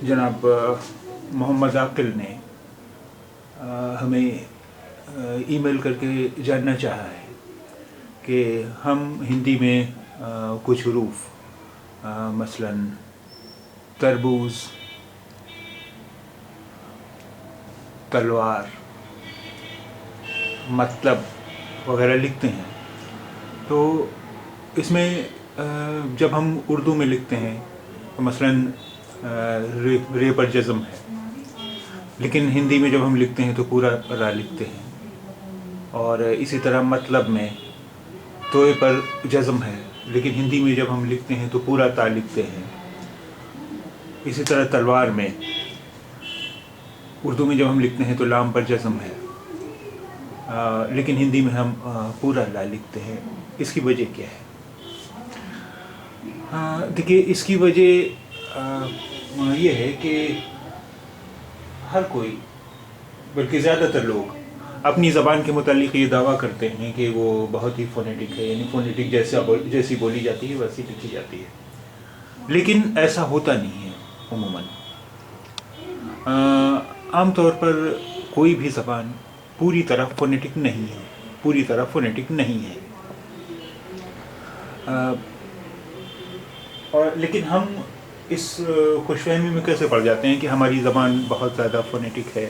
जनाब मोहम्मद आकिल ने हमें ईमेल करके जानना चाहा है कि हम हिंदी में कुछ हरूफ मसलन तरबूज, तलवार, मतलब वगैरह लिखते हैं। तो इसमें जब हम उर्दू में लिखते हैं तो मसलन रे पर जज़म है, लेकिन हिंदी में जब हम लिखते हैं तो पूरा रा लिखते हैं। और इसी तरह मतलब में तोए पर जज़म है, लेकिन हिंदी में जब हम लिखते हैं तो पूरा ता लिखते हैं। इसी तरह तलवार में उर्दू में जब हम लिखते हैं तो लाम पर जज़म है, लेकिन हिंदी में हम पूरा ला लिखते हैं। इसकी वजह क्या है? देखिए, इसकी वजह ये है कि हर कोई, बल्कि ज़्यादातर लोग अपनी ज़बान के मुतालिक ये दावा करते हैं कि वो बहुत ही फ़ोनेटिक है, यानी फ़ोनेटिक जैसी बोली जाती है वैसी लिखी जाती है। लेकिन ऐसा होता नहीं है उमूमन। आम तौर पर कोई भी ज़बान पूरी तरह फ़ोनेटिक नहीं है, पूरी तरह फ़ोनेटिक नहीं है। और लेकिन हम इस खुशफहमी में कैसे पड़ जाते हैं कि हमारी ज़बान बहुत ज़्यादा फ़ोनेटिक है,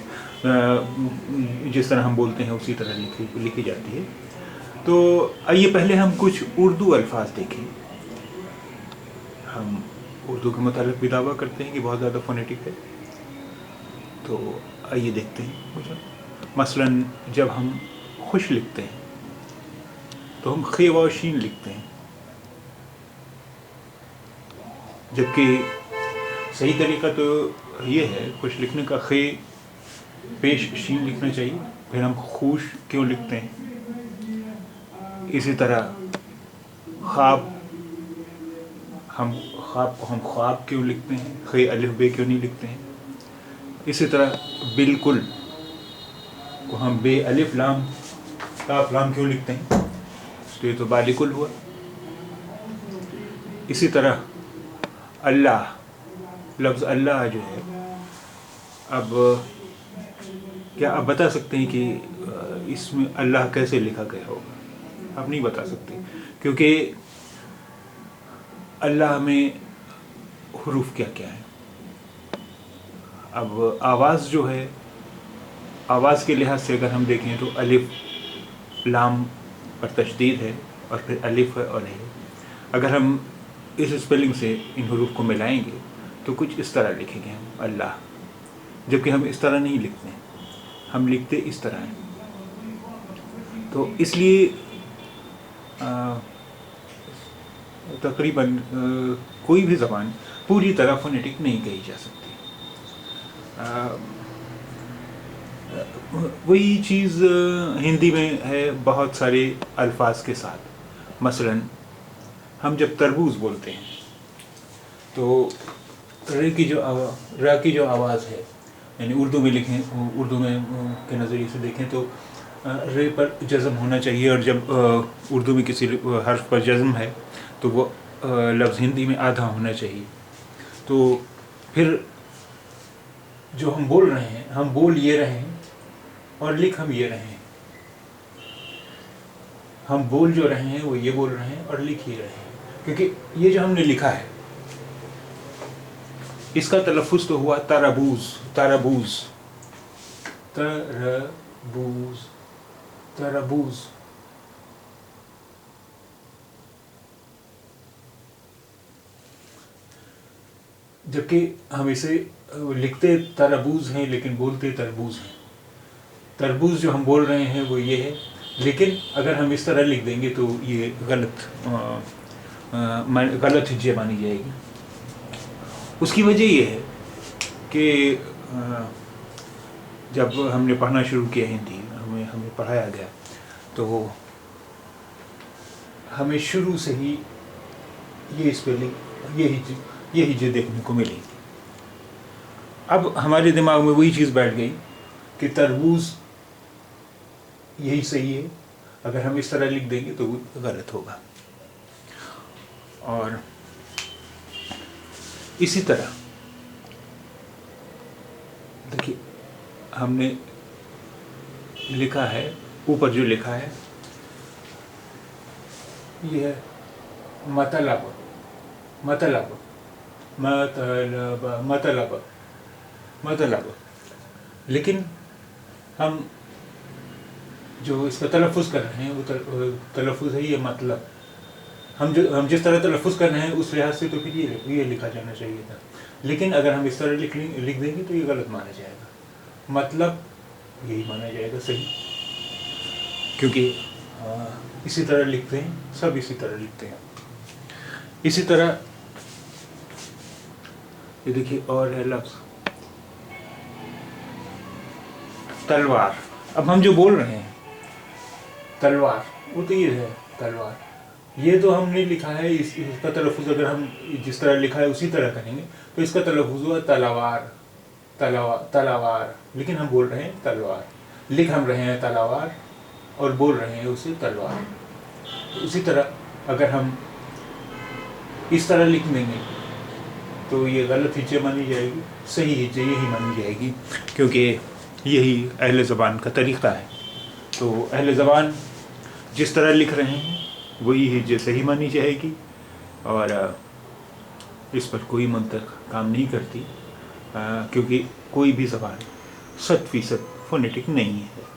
जिस तरह हम बोलते हैं उसी तरह लिखी जाती है। तो आइए पहले हम कुछ उर्दू अल्फाज देखें। हम उर्दू के मुतालिक भी दावा करते हैं कि बहुत ज़्यादा फ़ोनेटिक है, तो आइए देखते हैं कुछ। मसलन जब हम खुश लिखते हैं तो हम खे व शीन लिखते हैं, जबकि सही तरीका तो ये है खुश लिखने का खे पेश शीन लिखना चाहिए। फिर हम खुश क्यों लिखते हैं। इसी तरह ख्वाब, हम ख्वाब को हम ख्वाब क्यों लिखते हैं, खे अलिफ बे क्यों नहीं लिखते हैं। इसी तरह बिल्कुल को हम बे अलिफ लाम काफ लाम क्यों लिखते हैं, तो ये तो बालिकुल हुआ। इसी तरह अल्लाह, लफ्ज़ अल्लाह जो है, अब क्या आप बता सकते हैं कि इसमें अल्लाह कैसे लिखा गया होगा? आप नहीं बता सकते, क्योंकि अल्लाह में हुरूफ क्या क्या है। अब आवाज़ जो है, आवाज़ के लिहाज से अगर हम देखें तो अलिफ लाम पर तशदीद है और फिर अलिफ है और है। अगर हम इस स्पेलिंग से इन हुरूफ को मिलाएंगे तो कुछ इस तरह लिखेंगे हम अल्लाह, जबकि हम इस तरह नहीं लिखते हैं, हम लिखते इस तरह हैं। तो इसलिए तकरीबन कोई भी ज़बान पूरी तरह फ़ोनेटिक नहीं कही जा सकती। वही चीज़ हिंदी में है बहुत सारे अल्फाज के साथ। मसलन हम जब तरबूज बोलते हैं तो रे की जो आवाज़ है, यानी उर्दू में लिखें, उर्दू में के नज़रिए से देखें तो रे पर जज़म होना चाहिए। और जब उर्दू में किसी हर्फ पर जज़म है तो वो लफ्ज़ हिंदी में आधा होना चाहिए। तो फिर जो हम बोल रहे हैं, हम बोल ये रहे हैं और लिख हम ये रहे हैं। हम बोल जो रहे हैं वो ये बोल रहे हैं और लिख ही रहे हैं, क्योंकि ये जो हमने लिखा है इसका तलफ़ुज़ तो हुआ तरबूज, तरबूज, तरबूज, तरबूज। जबकि हम इसे लिखते तरबूज हैं लेकिन बोलते तरबूज हैं। तरबूज जो हम बोल रहे हैं वो ये है, लेकिन अगर हम इस तरह लिख देंगे तो ये गलत हिज्जे मानी जाएगी। उसकी वजह ये है कि जब हमने पढ़ना शुरू किया हिंदी, हमें पढ़ाया गया, तो हमें शुरू से ही ये स्पेलिंग, ये हिज्जे देखने को मिली। अब हमारे दिमाग में वही चीज़ बैठ गई कि तरबूज यही सही है, अगर हम इस तरह लिख देंगे तो गलत होगा। और इसी तरह हमने लिखा है, ऊपर जो लिखा है ये है मतलब, मतलब, मतलब, मतलब, मतलब। लेकिन हम जो इसका तलफ़ुज़ कर रहे हैं वो तलफ़ुज़ है ये मतलब। हम जिस तरह तलफ़ुज़ कर रहे हैं उस लिहाज से तो फिर ये लिखा जाना चाहिए था, लेकिन अगर हम इस तरह लिख देंगे तो ये गलत माना जाएगा। मतलब यही माना जाएगा सही, क्योंकि इसी तरह लिखते हैं, सब इसी तरह लिखते हैं। इसी तरह ये देखिए और है लफ्ज़ तलवार। अब हम जो बोल रहे हैं तलवार, वो तो ये है तलवार, ये तो हमने लिखा है, इसका तलफ़ुज़ अगर हम जिस तरह लिखा है उसी तरह करेंगे तो इसका तलफ़ुज़ हुआ तलवार, तलवार, तलवार, लेकिन हम बोल रहे हैं तलवार। लिख हम रहे हैं तलवार और बोल रहे हैं उसे तलवार। उसी तरह अगर हम इस तरह लिख देंगे तो ये गलत हिज्जे मानी जाएगी, सही हिज्जे यही मानी जाएगी, क्योंकि यही अहले ज़बान का तरीक़ा है। तो अहले ज़बान जिस तरह लिख रहे हैं वही हिज्जे सही मानी जाएगी, और इस पर कोई मंतक काम नहीं करती, क्योंकि कोई भी ज़बान 100% फ़ोनेटिक नहीं है।